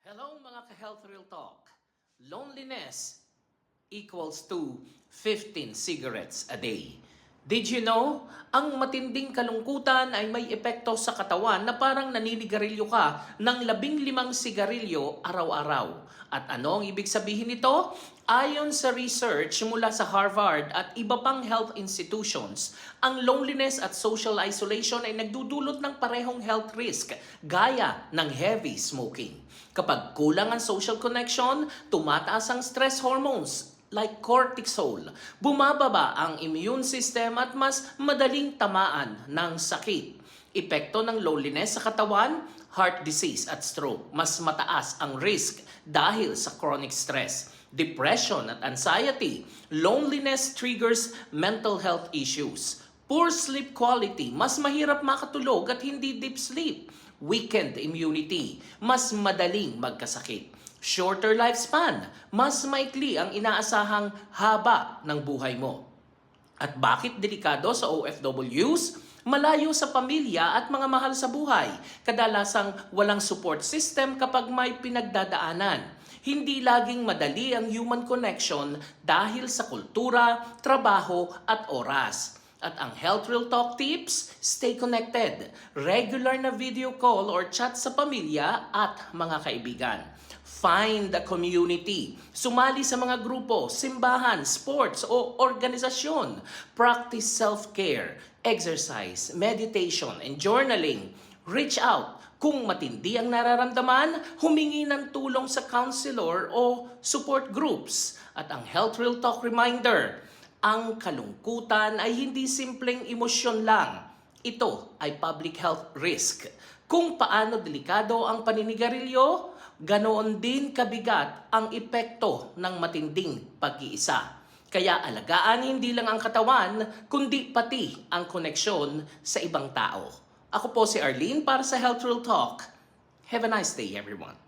Hello mga ka-Health Real Talk. Loneliness equals to 15 cigarettes a day. Did you know, ang matinding kalungkutan ay may epekto sa katawan na parang naninigarilyo ka ng 15 sigarilyo araw-araw. At ano ang ibig sabihin nito? Ayon sa research mula sa Harvard at iba pang health institutions, ang loneliness at social isolation ay nagdudulot ng parehong health risk gaya ng heavy smoking. Kapag kulang ang social connection, tumataas ang stress hormones like cortisol. Bumababa ang immune system at mas madaling tamaan ng sakit. Epekto ng loneliness sa katawan, heart disease at stroke. Mas mataas ang risk dahil sa chronic stress, depression at anxiety. Loneliness triggers mental health issues. Poor sleep quality, mas mahirap makatulog at hindi deep sleep. Weakened immunity, mas madaling magkasakit. Shorter lifespan, mas maikli ang inaasahang haba ng buhay mo. At bakit delikado sa OFWs? Malayo sa pamilya at mga mahal sa buhay. Kadalasang walang support system kapag may pinagdadaanan. Hindi laging madali ang human connection dahil sa kultura, trabaho at oras. At ang Health Real Talk tips, stay connected. Regular na video call or chat sa pamilya at mga kaibigan. Find a community. Sumali sa mga grupo, simbahan, sports o organisasyon. Practice self-care, exercise, meditation, and journaling. Reach out. Kung matindi ang nararamdaman, humingi ng tulong sa counselor o support groups. At ang Health Real Talk reminder, ang kalungkutan ay hindi simpleng emosyon lang. Ito ay public health risk. Kung paano delikado ang paninigarilyo, ganoon din kabigat ang epekto ng matinding pag-iisa. Kaya alagaan hindi lang ang katawan, kundi pati ang koneksyon sa ibang tao. Ako po si Arlene para sa Health Real Talk. Have a nice day, everyone.